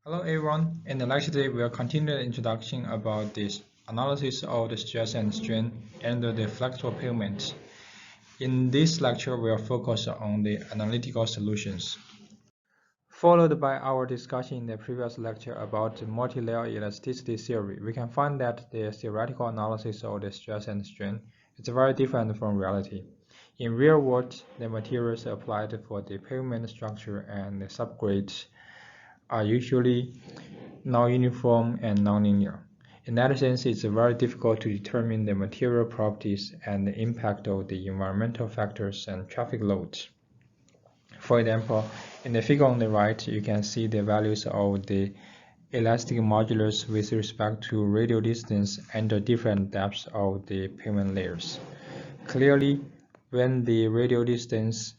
Hello everyone. In the lecture today, we'll continue the introduction about this analysis of the stress and strain under the flexible pavement. In this lecture, we'll focus on the analytical solutions. Followed by our discussion in the previous lecture about the multilayer elasticity theory, we can find that the theoretical analysis of the stress and strain is very different from reality. In real world, the materials applied for the pavement structure and the subgrades are usually non-uniform and nonlinear. In that sense, it's very difficult to determine the material properties and the impact of the environmental factors and traffic loads. For example, in the figure on the right, you can see the values of the elastic modulus with respect to radial distance under different depths of the pavement layers. Clearly, when the radial distance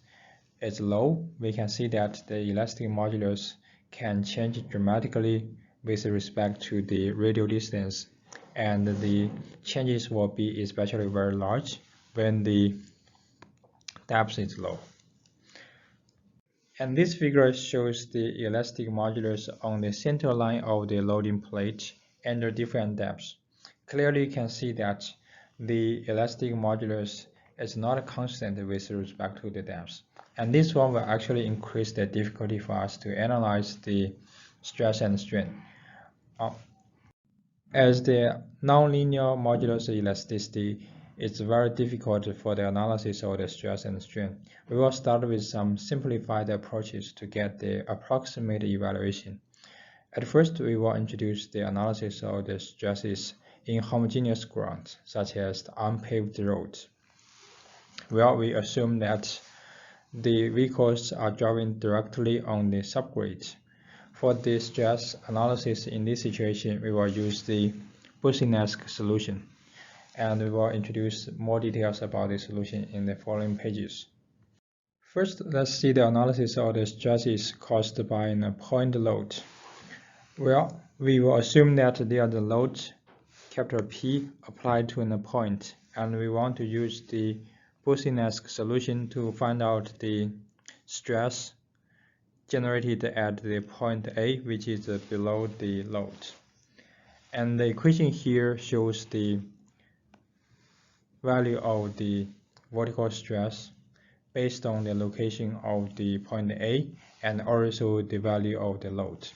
is low, we can see that the elastic modulus can change dramatically with respect to the radial distance, and the changes will be especially very large when the depth is low. And this figure shows the elastic modulus on the center line of the loading plate under different depths. Clearly you can see that the elastic modulus is not constant with respect to the depth. And this one will actually increase the difficulty for us to analyze the stress and strain. As the nonlinear modulus elasticity, it's very difficult for the analysis of the stress and strain. We will start with some simplified approaches to get the approximate evaluation. At first, we will introduce the analysis of the stresses in homogeneous grounds, such as the unpaved roads. Well, we assume that the vehicles are driving directly on the subgrades. For the stress analysis in this situation, we will use the Boussinesq solution, and we will introduce more details about the solution in the following pages. First, let's see the analysis of the stresses caused by a point load. Well, we will assume that they are the load, capital P, applied to a point, and we want to use the Boussinesq solution to find out the stress generated at the point A, which is below the load. And the equation here shows the value of the vertical stress based on the location of the point A and also the value of the load.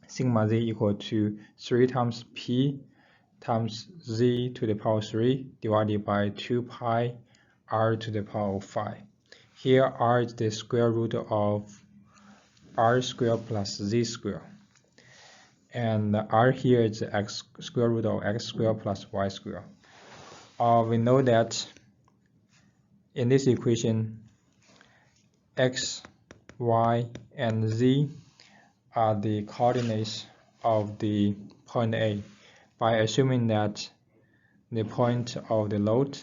Sigma z equal to 3 times P times z to the power 3 divided by 2 pi r to the power of 5. Here r is the square root of r squared plus z squared, and r here is x square root of x squared plus y squared. We know that in this equation x, y, and z are the coordinates of the point A by assuming that the point of the load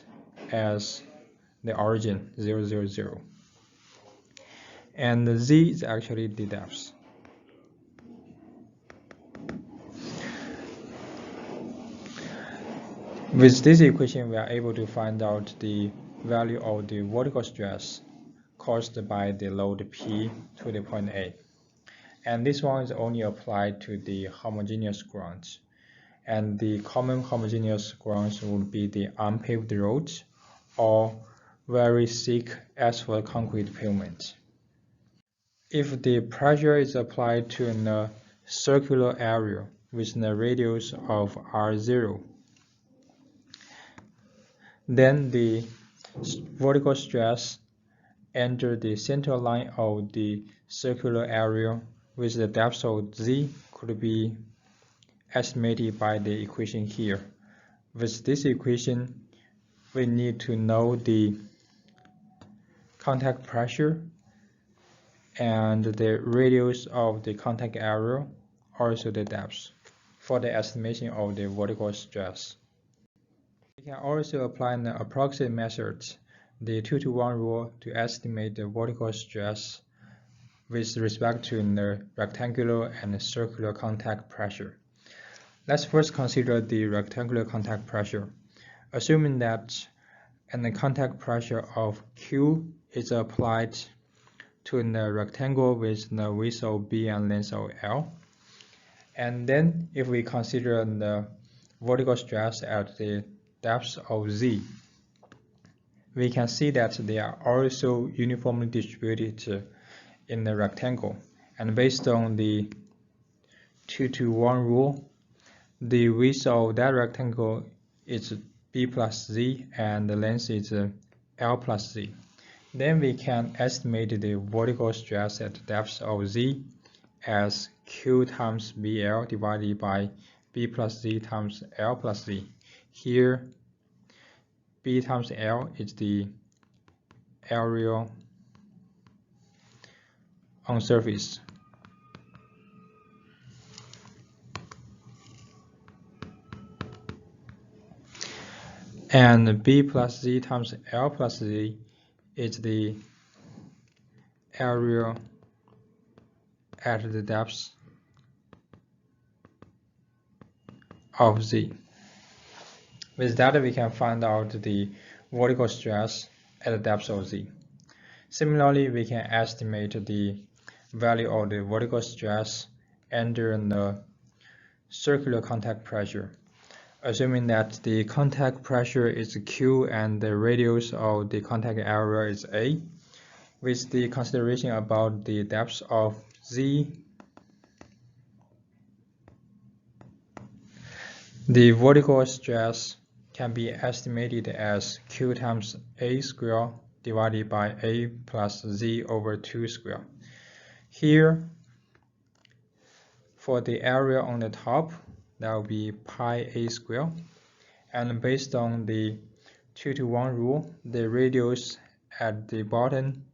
as the origin 0, 0, 0. And the z is actually the depth. With this equation, we are able to find out the value of the vertical stress caused by the load P to the point A. And this one is only applied to the homogeneous grounds. And the common homogeneous grounds would be the unpaved roads or very thick asphalt concrete pavement. If the pressure is applied to a circular area with a radius of r0, then the vertical stress under the center line of the circular area with the depth of z could be estimated by the equation here. With this equation, we need to know the contact pressure and the radius of the contact area, also the depth, for the estimation of the vertical stress. We can also apply an approximate method, the 2-to-1 rule, to estimate the vertical stress with respect to the rectangular and circular contact pressure. Let's first consider the rectangular contact pressure. Assuming that the contact pressure of Q is applied to the rectangle with the width of B and length of L, And then if we consider the vertical stress at the depth of z, we can see that they are also uniformly distributed in the rectangle. And based on the 2-to-1 rule, the width of that rectangle is b plus z and the length is l plus z. Then we can estimate the vertical stress at the depth of z as q times bl divided by b plus z times l plus z. Here, b times l is the area on surface. And b plus z times l plus z is the area at the depth of z. With that, we can find out the vertical stress at the depth of z. Similarly, we can estimate the value of the vertical stress under the circular contact pressure, assuming that the contact pressure is Q and the radius of the contact area is A, with the consideration about the depth of Z. The vertical stress can be estimated as Q times A squared divided by A plus Z over 2 squared. Here, for the area on the top, that will be pi A squared. And based on the 2-to-1 rule, the radius at the bottom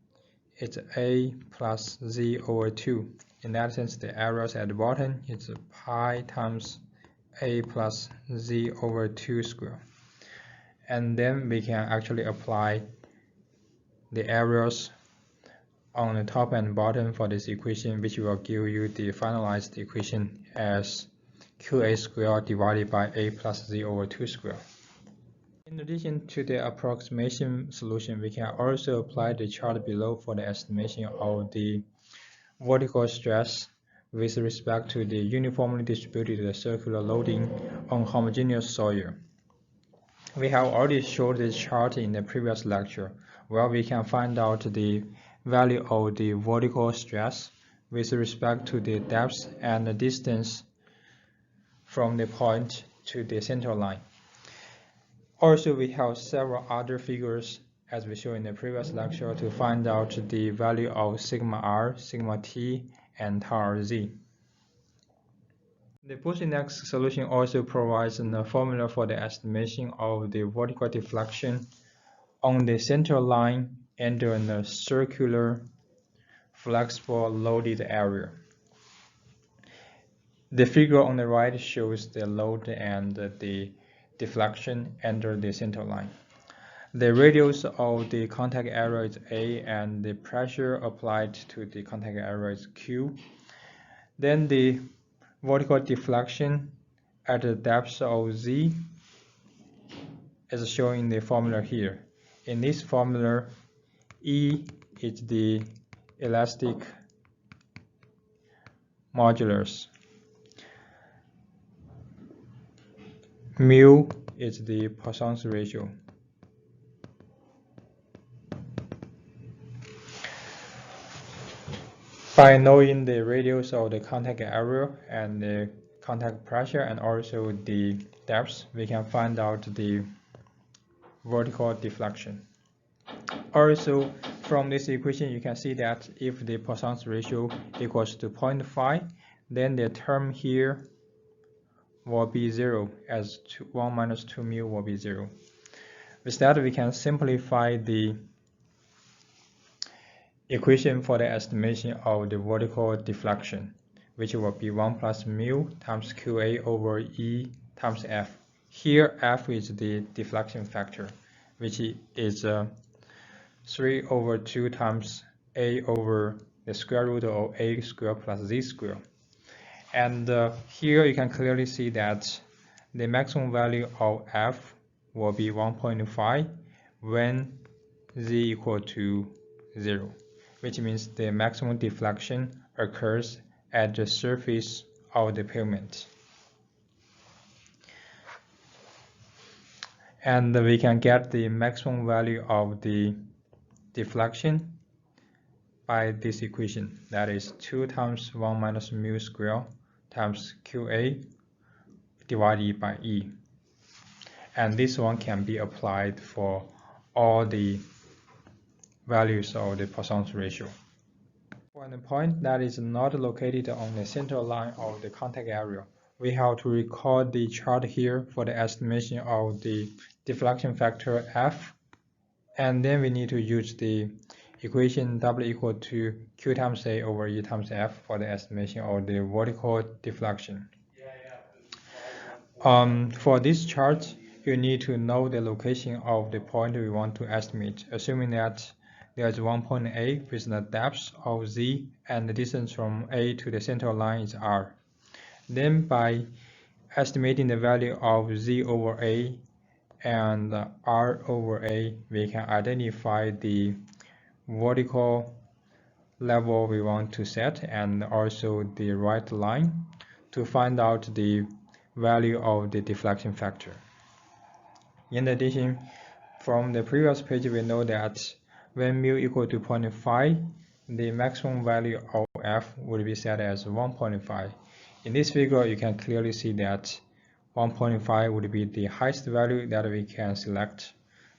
is A plus Z over 2. In that sense, the areas at the bottom is pi times A plus Z over 2 squared. And then we can actually apply the areas on the top and bottom for this equation, which will give you the finalized equation as QA squared divided by A plus Z over 2 squared. In addition to the approximation solution, we can also apply the chart below for the estimation of the vertical stress with respect to the uniformly distributed circular loading on homogeneous soil. We have already showed this chart in the previous lecture, where we can find out the value of the vertical stress with respect to the depth and the distance from the point to the center line. Also, we have several other figures as we showed in the previous lecture to find out the value of sigma r, sigma t, and tau rz. The Boussinesq solution also provides a formula for the estimation of the vertical deflection on the center line under the circular flexible loaded area. The figure on the right shows the load and the deflection under the center line. The radius of the contact area is A and the pressure applied to the contact area is Q. Then the vertical deflection at the depth of Z is shown in the formula here. In this formula, E is the elastic modulus. Mu is the Poisson's ratio. By knowing the radius of the contact area and the contact pressure and also the depth, we can find out the vertical deflection. Also, from this equation, you can see that if the Poisson's ratio equals to 0.5, then the term here will be 0, as 1 minus 2 mu will be 0. With that, we can simplify the equation for the estimation of the vertical deflection, which will be 1 plus mu times QA over E times F. Here, F is the deflection factor, which is 3 over 2 times A over the square root of A squared plus Z squared. And here you can clearly see that the maximum value of F will be 1.5 when Z equal to 0, which means the maximum deflection occurs at the surface of the pavement. And we can get the maximum value of the deflection by this equation, that is 2 times 1 minus mu square times QA divided by E. And this one can be applied for all the values of the Poisson's ratio. For the point that is not located on the central line of the contact area, we have to record the chart here for the estimation of the deflection factor F, and then we need to use the equation W equal to Q times A over E times F for the estimation of the vertical deflection. For this chart, you need to know the location of the point we want to estimate, assuming that there is one point A with the depth of Z and the distance from A to the central line is R. Then by estimating the value of Z over A and R over A, we can identify the vertical level we want to set and also the right line to find out the value of the deflection factor. In addition, from the previous page, we know that when mu equal to 0.5, the maximum value of F would be set as 1.5. In this figure, you can clearly see that 1.5 would be the highest value that we can select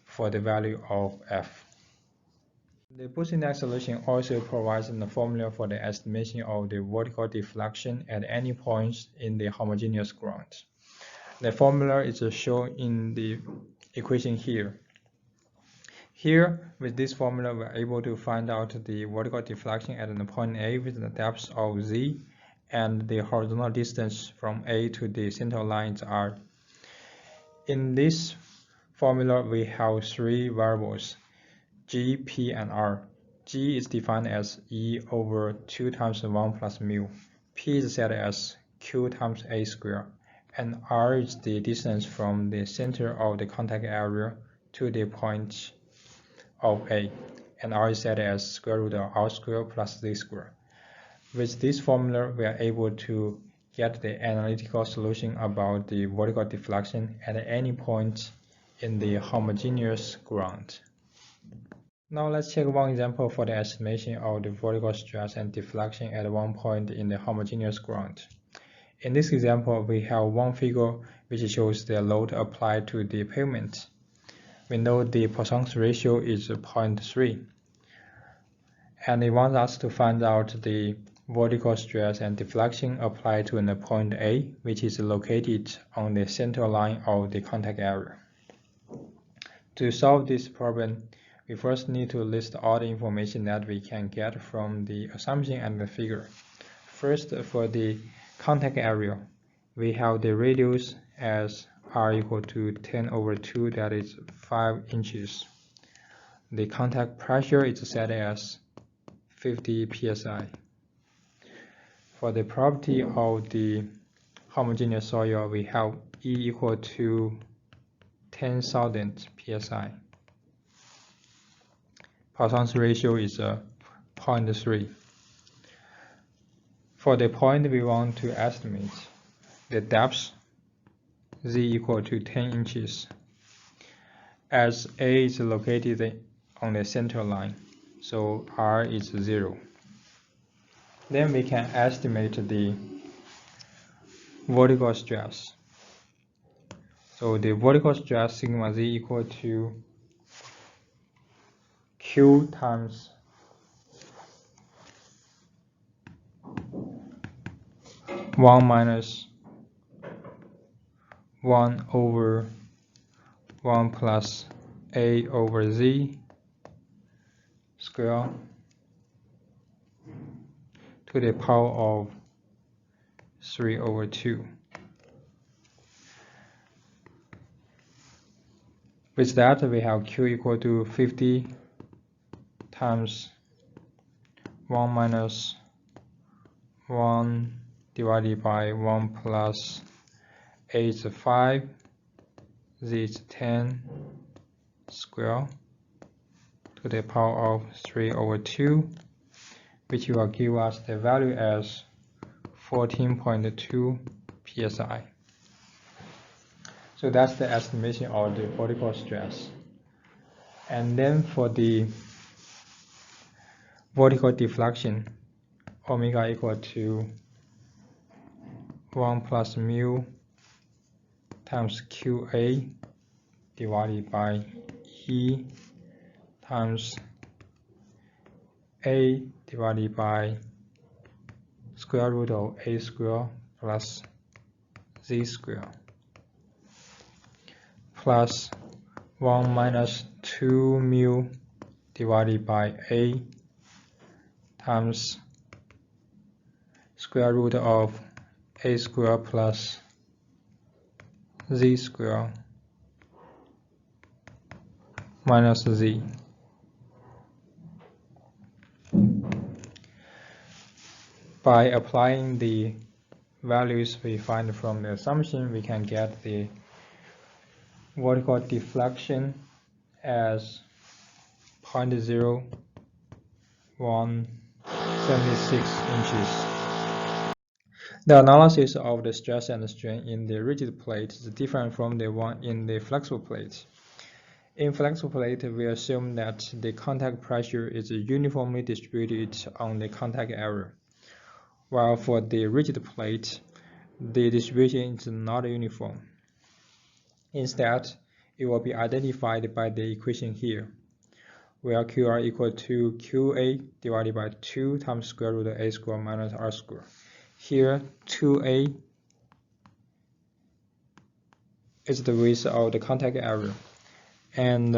for the value of F. The Boussingault solution also provides the formula for the estimation of the vertical deflection at any points in the homogeneous ground. The formula is shown in the equation here. Here, with this formula, we are able to find out the vertical deflection at the point A with the depth of Z and the horizontal distance from A to the central lines R. In this formula, we have three variables, G, P, and R. G is defined as E over 2 times 1 plus mu. P is set as Q times A squared. And R is the distance from the center of the contact area to the point of A. And R is set as square root of R squared plus Z squared. With this formula, we are able to get the analytical solution about the vertical deflection at any point in the homogeneous ground. Now let's check one example for the estimation of the vertical stress and deflection at one point in the homogeneous ground. In this example, we have one figure which shows the load applied to the pavement. We know the Poisson's ratio is 0.3. And it wants us to find out the vertical stress and deflection applied to the point A, which is located on the center line of the contact area. To solve this problem, we first need to list all the information that we can get from the assumption and the figure. First, for the contact area, we have the radius as R equal to 10 over 2, that is 5 inches. The contact pressure is set as 50 psi. For the property of the homogeneous soil, we have E equal to 10,000 psi. Poisson's ratio is 0.3. For the point we want to estimate, the depth Z equal to 10 inches. As A is located on the center line, so R is 0. Then we can estimate the vertical stress. So the vertical stress sigma Z equal to Q times one minus 1 over 1 plus A over Z square to the power of 3 over 2. With that, we have Q equal to 50 times 1 minus 1 divided by 1 plus A is 5, Z is 10 square to the power of 3 over 2, which will give us the value as 14.2 psi. So that's the estimation of the vertical stress. And then for the vertical deflection, omega equal to 1 plus mu times QA divided by E times A divided by square root of A square plus Z square plus 1 minus 2 mu divided by A times square root of A square plus Z square minus Z. By applying the values we find from the assumption, we can get the vertical deflection as 0.0176 inches. The analysis of the stress and strain in the rigid plate is different from the one in the flexible plate. In flexible plate, we assume that the contact pressure is uniformly distributed on the contact area, while for the rigid plate, the distribution is not uniform. Instead, it will be identified by the equation here, where QR equal to QA divided by 2 times square root of A square minus R square. Here, 2A is the width of the contact area, and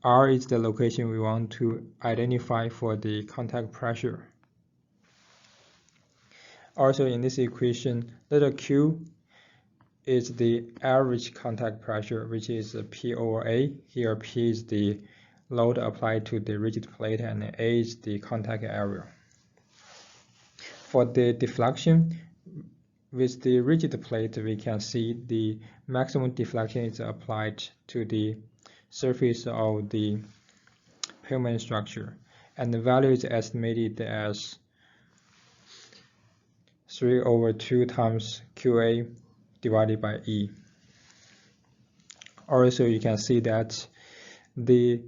R is the location we want to identify for the contact pressure. Also, in this equation, little q is the average contact pressure, which is P over A. Here, P is the load applied to the rigid plate, and A is the contact area. For the deflection, with the rigid plate, we can see the maximum deflection is applied to the surface of the pavement structure, and the value is estimated as 3/2 times QA divided by E. Also, you can see that the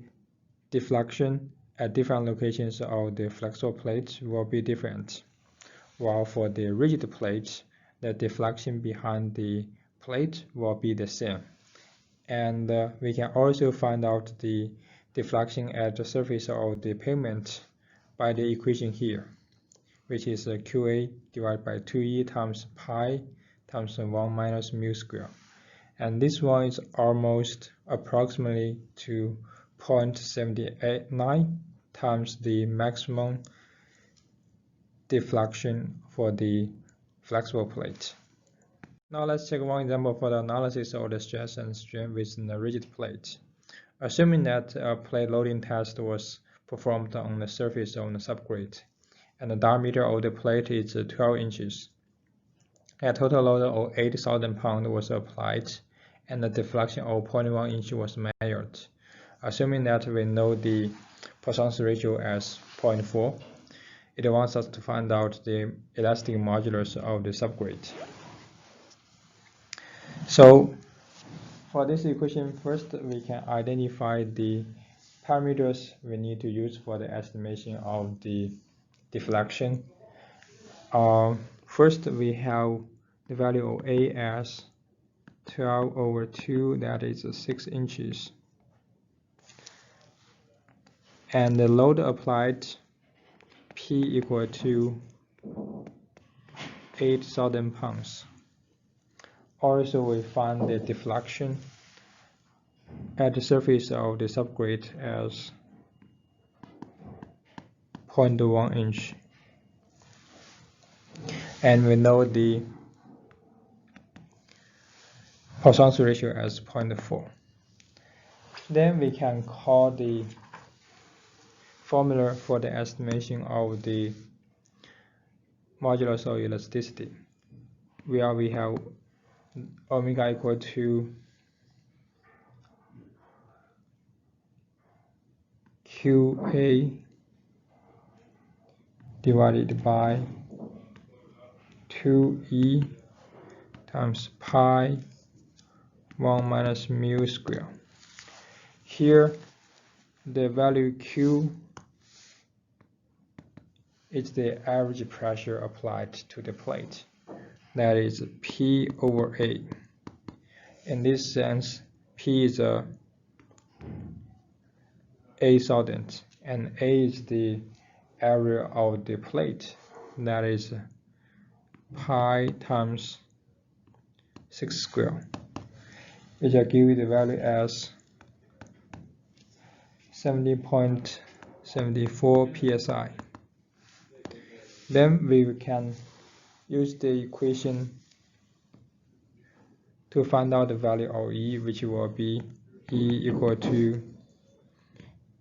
deflection at different locations of the flexible plate will be different, while for the rigid plate, the deflection behind the plate will be the same. And we can also find out the deflection at the surface of the pavement by the equation here, which is QA divided by 2E times pi times 1 minus mu square. And this one is almost approximately to 0.789 times the maximum deflection for the flexible plate. Now let's take one example for the analysis of the stress and strain within the rigid plate. Assuming that a plate loading test was performed on the surface of the subgrade, and the diameter of the plate is 12 inches. A total load of 8,000 pounds was applied, and the deflection of 0.1 inch was measured. Assuming that we know the Poisson's ratio as 0.4, it wants us to find out the elastic modulus of the subgrade. So for this equation, first we can identify the parameters we need to use for the estimation of the deflection. First, we have the value of A as 12/2, that is 6 inches. And the load applied, P equal to 8,000 pounds. Also, we find the deflection at the surface of the subgrade as 0.1 inch. And we know the Poisson's ratio as 0.4. Then we can call the formula for the estimation of the modulus of elasticity, where we have omega equal to QA divided by 2e times pi 1 minus mu square. Here, the value Q is the average pressure applied to the plate. That is P over A. In this sense, P is a thousand, and A is the area of the plate. That is pi times 6 square, which I give you the value as 70.74 psi. Then we can use the equation to find out the value of E, which will be E equal to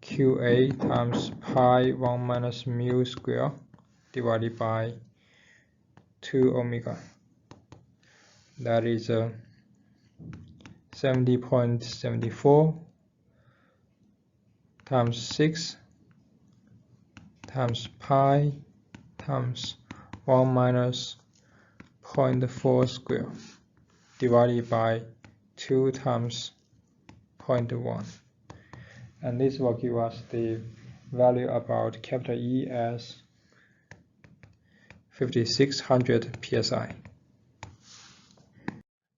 QA times pi 1 minus mu square divided by 2 omega. That is 70.74 times 6 times pi times 1 minus 0.4 square divided by 2 times 0.1. And this will give us the value about capital E as 5600 psi.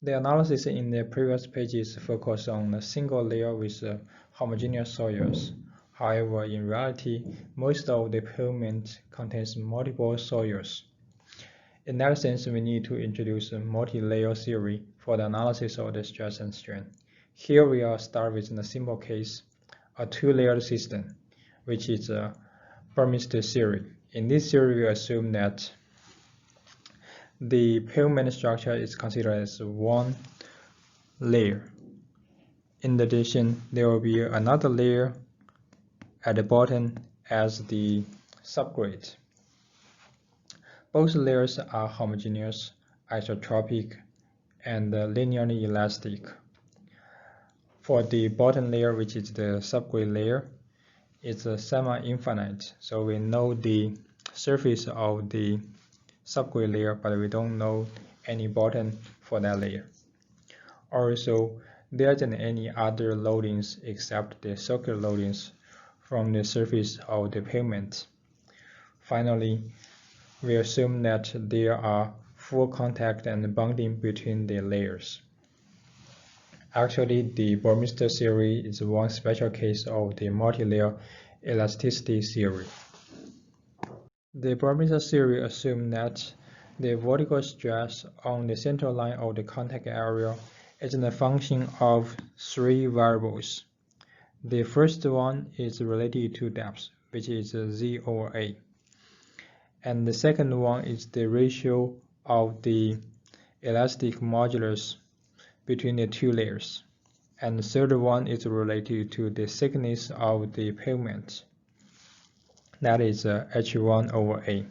The analysis in the previous pages focused on a single layer with homogeneous soils. However, in reality, most of the pavement contains multiple soils. In that sense, we need to introduce a multi-layer theory for the analysis of the stress and strain. Here we will start with a simple case, a two-layered system, which is a Burmester theory. In this theory, we assume that the pavement structure is considered as one layer. In addition, there will be another layer at the bottom as the subgrade. Both layers are homogeneous, isotropic, and linearly elastic. For the bottom layer, which is the subgrade layer, it's semi-infinite, so we know the surface of the subgrade layer, but we don't know any bottom for that layer. Also, there isn't any other loadings except the circular loadings from the surface of the pavement. Finally, we assume that there are full contact and bonding between the layers. Actually, the Burmester theory is one special case of the multilayer elasticity theory. The Burmester theory assumes that the vertical stress on the central line of the contact area is a function of three variables. The first one is related to depth, which is Z over A. And the second one is the ratio of the elastic modulus between the two layers. And the third one is related to the thickness of the pavement. That is H1 over A.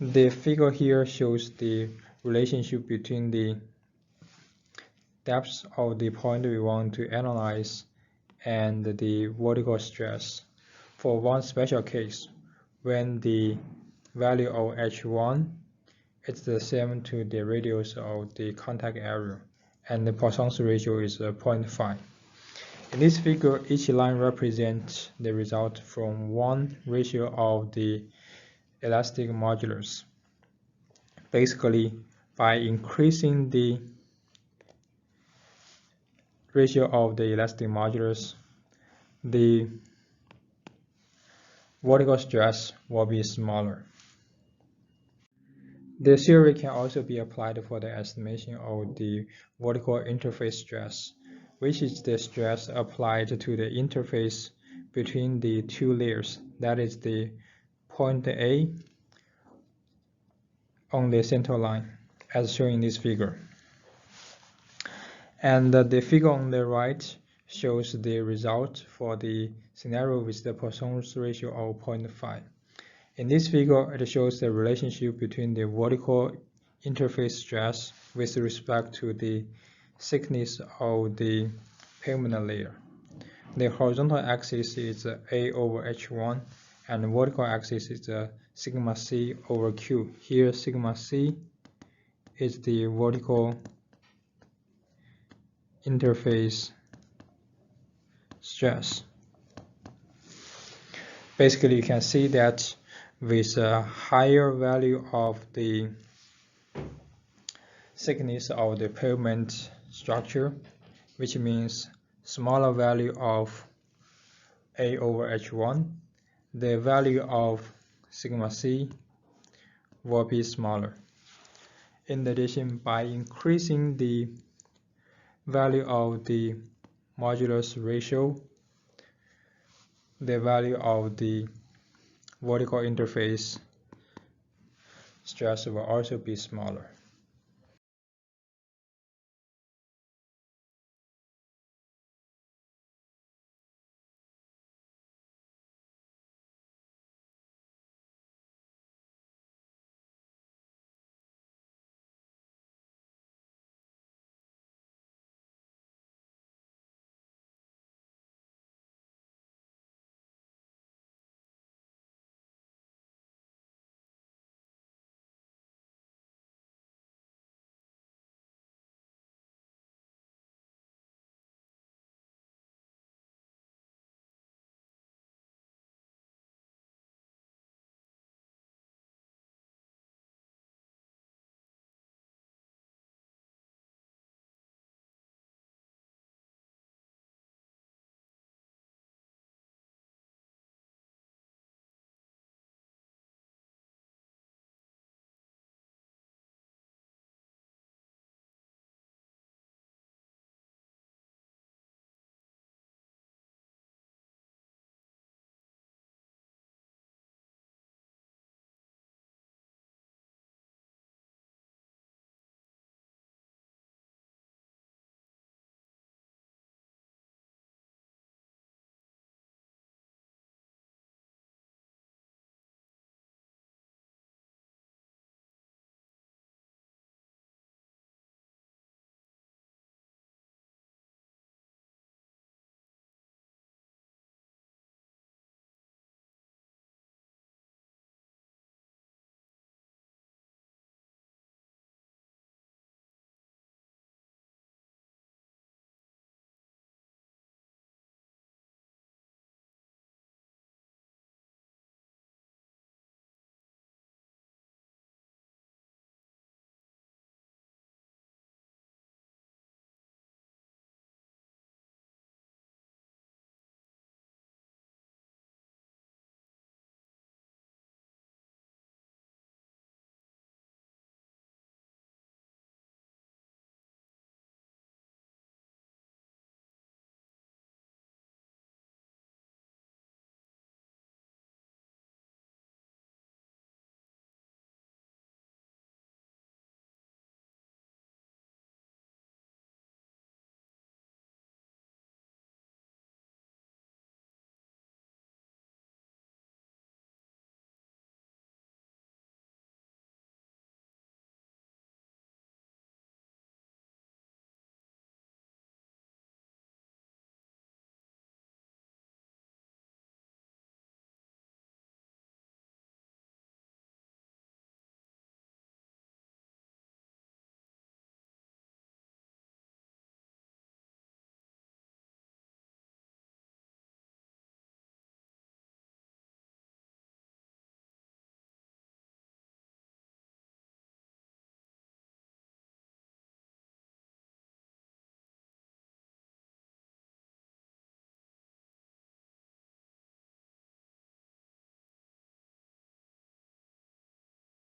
The figure here shows the relationship between the depth of the point we want to analyze and the vertical stress for one special case, when the value of H1 is the same to the radius of the contact area, and the Poisson's ratio is 0.5. In this figure, each line represents the result from one ratio of the elastic modulus. Basically, by increasing the ratio of the elastic modulus, the vertical stress will be smaller. The theory can also be applied for the estimation of the vertical interface stress, which is the stress applied to the interface between the two layers, that is the point A on the center line, as shown in this figure. And the figure on the right shows the result for the scenario with the Poisson's ratio of 0.5. In this figure, it shows the relationship between the vertical interface stress with respect to the thickness of the pavement layer. The horizontal axis is A over H1, and the vertical axis is sigma c over q. Here sigma c is the vertical interface stress. Basically, you can see that with a higher value of the thickness of the pavement structure, which means smaller value of A over H1, the value of sigma c will be smaller. In addition, by increasing the value of the modulus ratio, the value of the vertical interface stress will also be smaller.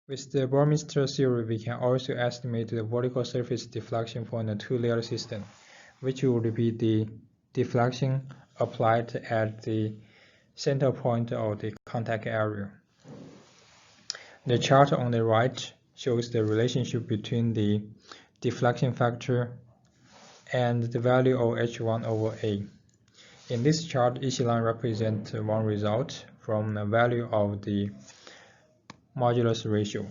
With the Burmester theory, we can also estimate the vertical surface deflection for a two-layer system, which would be the deflection applied at the center point of the contact area. The chart on the right shows the relationship between the deflection factor and the value of H1 over A. In this chart, each line represents one result from the value of the modulus ratio.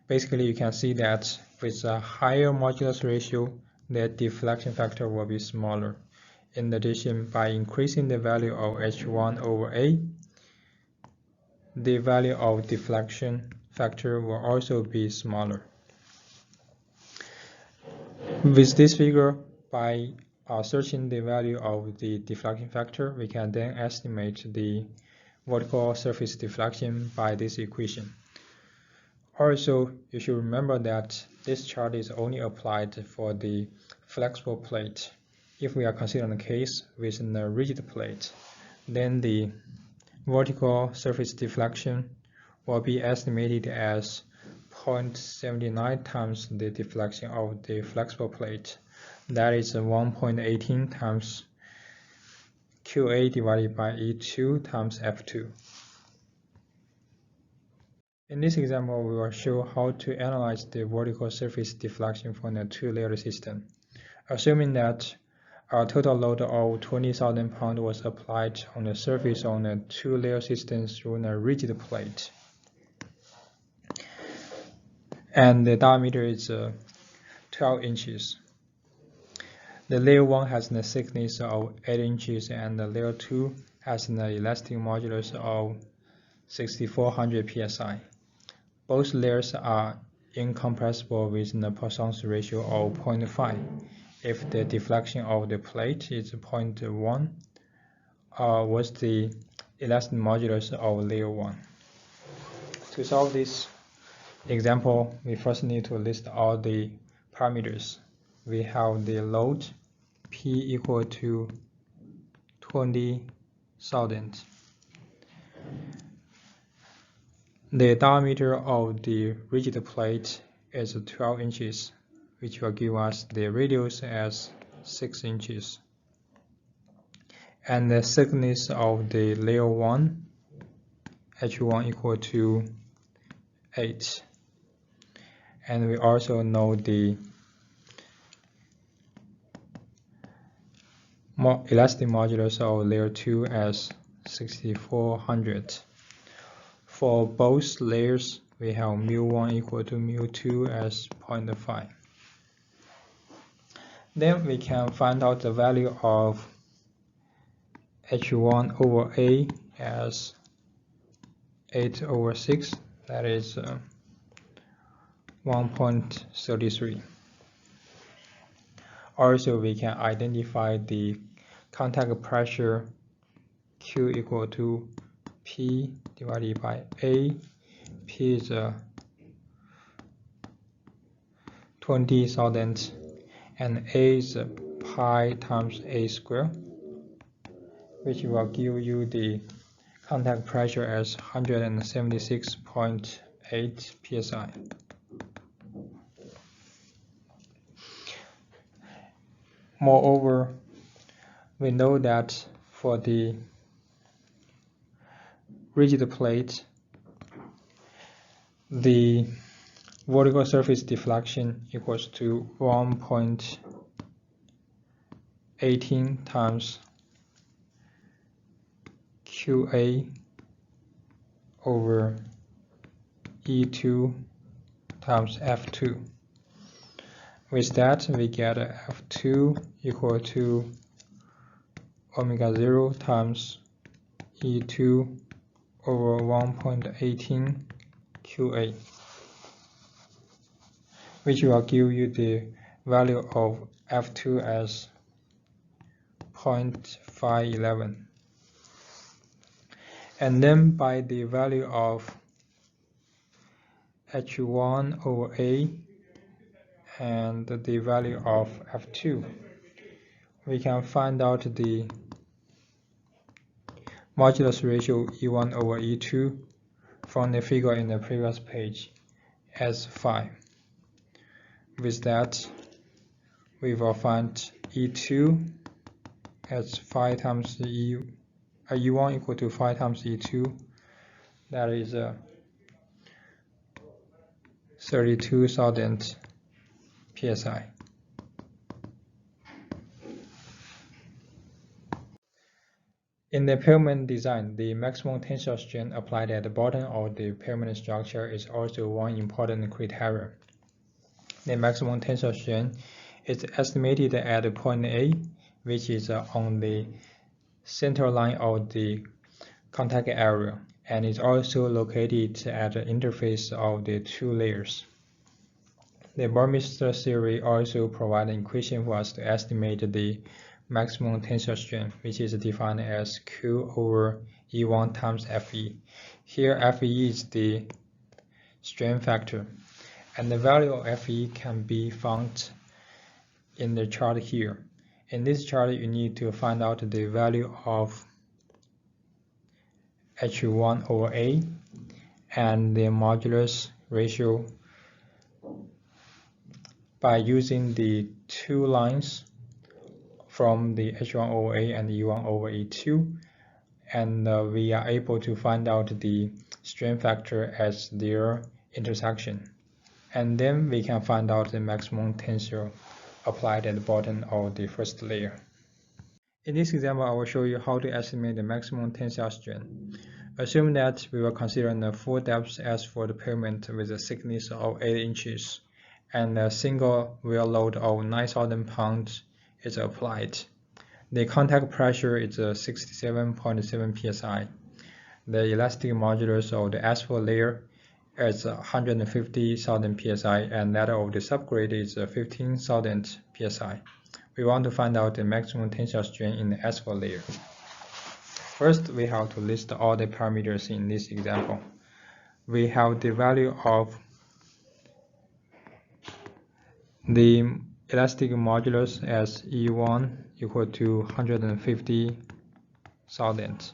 Basically, you can see that with a higher modulus ratio, the deflection factor will be smaller. In addition, by increasing the value of H1 over A, the value of deflection factor will also be smaller. With this figure, by searching the value of the deflection factor, we can then estimate the vertical surface deflection by this equation. Also, you should remember that this chart is only applied for the flexible plate. If we are considering a case with a rigid plate, then the vertical surface deflection will be estimated as 0.79 times the deflection of the flexible plate. That is 1.18 times QA divided by E2 times F2. In this example, we will show how to analyze the vertical surface deflection from a two-layer system. Assuming that a total load of 20,000 pounds was applied on the surface on a two-layer system through a rigid plate, and the diameter is 12 inches. The layer 1 has a thickness of 8 inches and the layer 2 has an elastic modulus of 6400 psi. Both layers are incompressible with a Poisson's ratio of 0.5 if the deflection of the plate is 0.1 what's the elastic modulus of layer 1. To solve this example, we first need to list all the parameters. We have the load P equal to 20,000. The diameter of the rigid plate is 12 inches, which will give us the radius as 6 inches. And the thickness of the layer 1, H1 equal to 8. And we also know the elastic modulus of layer 2 as 6400. For both layers, we have μ1 equal to μ2 as 0.5. Then we can find out the value of H1 over A as 8 over 6, that is 1.33. Also, we can identify the contact pressure Q equal to P divided by A. P is 20,000 and A is pi times A squared, which will give you the contact pressure as 176.8 psi. Moreover, we know that for the rigid plate, the vertical surface deflection equals to 1.18 times QA over E2 times F2. With that, we get F2 equal to omega 0 times E2 over 1.18 QA, which will give you the value of F2 as 0.511. And then by the value of H1 over A and the value of F2, we can find out the modulus ratio E1 over E2 from the figure in the previous page as 5. With that, we will find E2 as 5 times E1 equal to 5 times E2, that is 32,000 psi. In the pavement design, the maximum tensile strength applied at the bottom of the pavement structure is also one important criterion. The maximum tensile strength is estimated at point A, which is on the center line of the contact area, and is also located at the interface of the two layers. The Burmester theory also provides an equation for us to estimate the maximum tensile strength, which is defined as Q over E1 times Fe. Here Fe is the strength factor, and the value of Fe can be found in the chart here. In this chart, you need to find out the value of H1 over A and the modulus ratio by using the two lines from the H1 over A and E1 over E2, and we are able to find out the strength factor as their intersection. And then we can find out the maximum tensile applied at the bottom of the first layer. In this example, I will show you how to estimate the maximum tensile strength. Assume that we will consider the full depth as for the pavement with a thickness of 8 inches and a single wheel load of 9,000 pounds is applied. The contact pressure is 67.7 psi. The elastic modulus of the asphalt layer is 150,000 psi, and that of the subgrade is 15,000 psi. We want to find out the maximum tensile strength in the asphalt layer. First, we have to list all the parameters in this example. We have the value of the elastic modulus as E1 equal to 150,000,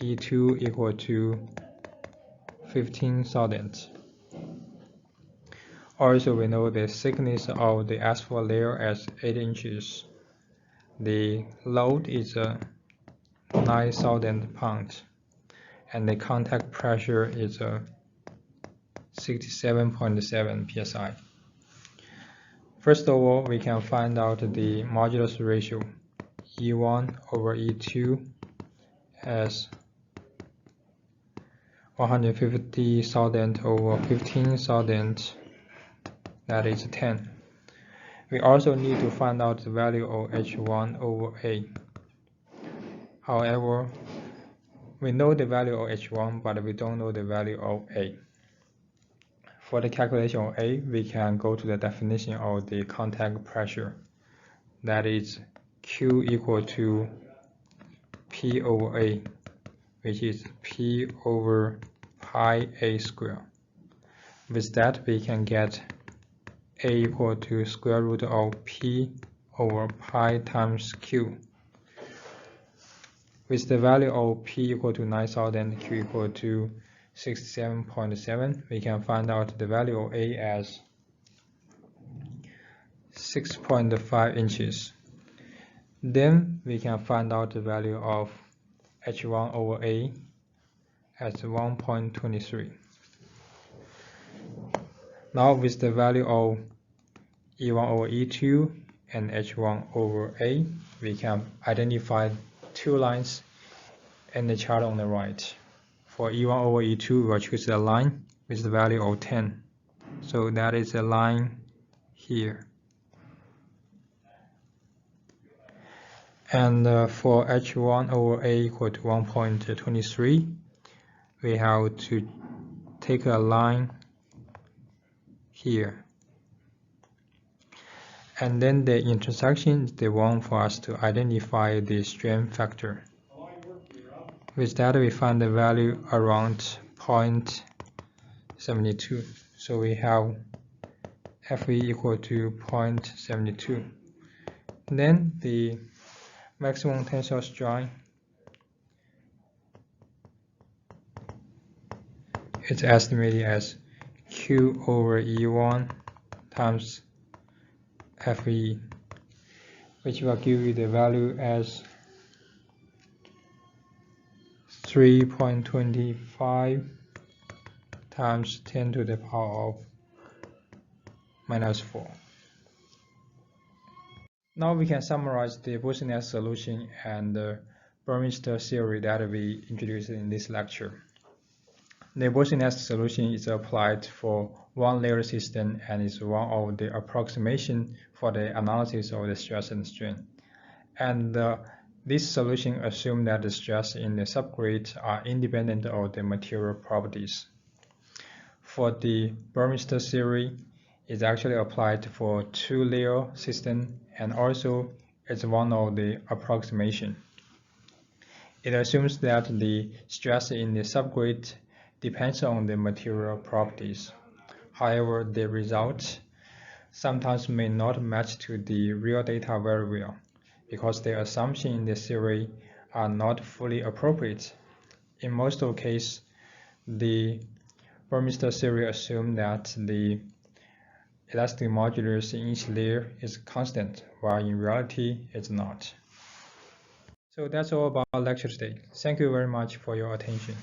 E2 equal to 15,000. Also, we know the thickness of the asphalt layer as 8 inches. The load is 9,000 pounds, and the contact pressure is 67.7 psi. First of all, we can find out the modulus ratio, E1 over E2 as 150,000 over 15,000, that is 10. We also need to find out the value of H1 over A. However, we know the value of H1, but we don't know the value of A. For the calculation of A, we can go to the definition of the contact pressure. That is Q equal to P over A, which is P over pi A squared. With that, we can get A equal to square root of P over pi times Q. With the value of P equal to 9,000, Q equal to 67.7, we can find out the value of A as 6.5 inches. Then we can find out the value of H1 over A as 1.23. Now with the value of E1 over E2 and H1 over A, we can identify two lines in the chart on the right. For E1 over E2, we will choose a line with the value of 10. So that is a line here. And for H1 over A equal to 1.23, we have to take a line here. And then the intersection is the one for us to identify the strength factor. With that, we find the value around 0.72. So we have Fe equal to 0.72. Then the maximum tensile strength is estimated as Q over E1 times Fe, which will give you the value as 3.25 times 10 to the power of -4. Now we can summarize the Boussinesq solution and the Burmester theory that we introduced in this lecture. The Boussinesq solution is applied for one layer system and is one of the approximation for the analysis of the stress and strain. And This solution assumes that the stress in the subgrid are independent of the material properties. For the Burmester theory, it's actually applied for two-layer system and also it's one of the approximation. It assumes that the stress in the subgrid depends on the material properties. However, the results sometimes may not match to the real data very well because the assumptions in the theory are not fully appropriate. In most of the cases, the Burmester theory assumes that the elastic modulus in each layer is constant, while in reality it's not. So that's all about lecture today. Thank you very much for your attention.